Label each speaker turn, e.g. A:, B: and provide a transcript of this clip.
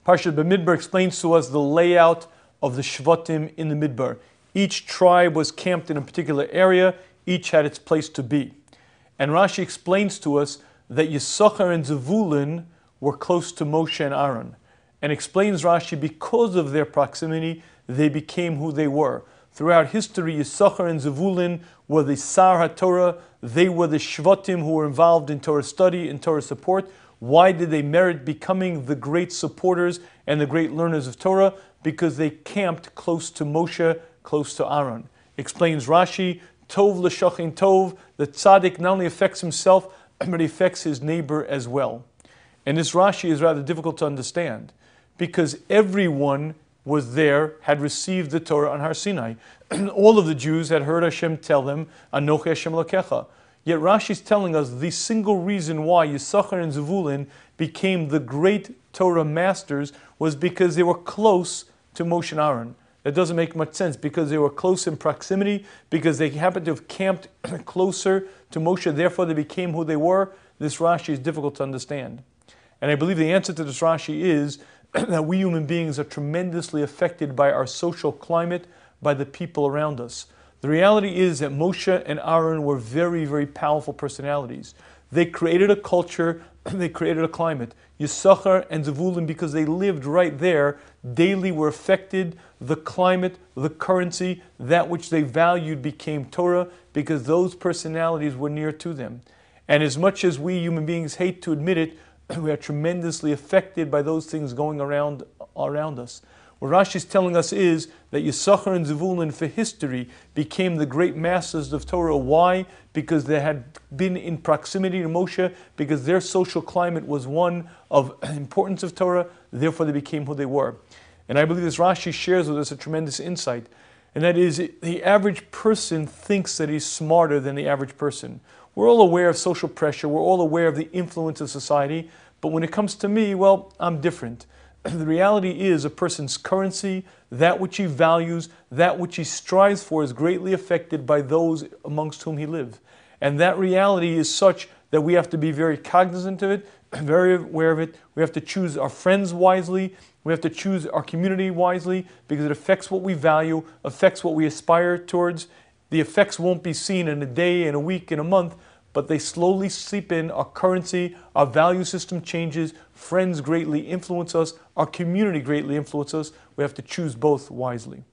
A: Parshas Bamidbar explains to us the layout of the Shvatim in the Midbar. Each tribe was camped in a particular area, each had its place to be. And Rashi explains to us that Yisachar and Zevulun were close to Moshe and Aaron. And explains Rashi, because of their proximity, they became who they were. Throughout history, Yisachar and Zevulun were the Sar HaTorah, they were the Shvatim who were involved in Torah study and Torah support. Why did they merit becoming the great supporters and the great learners of Torah? Because they camped close to Moshe, close to Aaron. Explains Rashi, Tov l'shachin tov, the tzaddik not only affects himself, but he affects his neighbor as well. And this Rashi is rather difficult to understand, because everyone was there, had received the Torah on Har Sinai. All of the Jews had heard Hashem tell them, Anochi Hashem Elokecha. Yet Rashi is telling us the single reason why Yisachar and Zevulun became the great Torah masters was because they were close to Moshe and Aaron. That doesn't make much sense, because they were close in proximity, because they happened to have camped closer to Moshe, therefore they became who they were. This Rashi is difficult to understand. And I believe the answer to this Rashi is that we human beings are tremendously affected by our social climate, by the people around us. The reality is that Moshe and Aaron were very, very powerful personalities. They created a culture, they created a climate. Yisachar and Zevulun, because they lived right there, daily were affected. The climate, the currency, that which they valued became Torah, because those personalities were near to them. And as much as we human beings hate to admit it, we are tremendously affected by those things going around us. What Rashi is telling us is that Yisachar and Zevulun for history became the great masters of Torah. Why? Because they had been in proximity to Moshe, because their social climate was one of importance of Torah, therefore they became who they were. And I believe this Rashi shares with us a tremendous insight, and that is the average person thinks that he's smarter than the average person. We're all aware of social pressure, we're all aware of the influence of society, but when it comes to me, well, I'm different. The reality is a person's currency, that which he values, that which he strives for is greatly affected by those amongst whom he lives. And that reality is such that we have to be very cognizant of it, very aware of it. We have to choose our friends wisely. We have to choose our community wisely, because it affects what we value, affects what we aspire towards. The effects won't be seen in a day, in a week, in a month, but they slowly seep in. Our currency, our value system changes, friends greatly influence us, our community greatly influences us. We have to choose both wisely.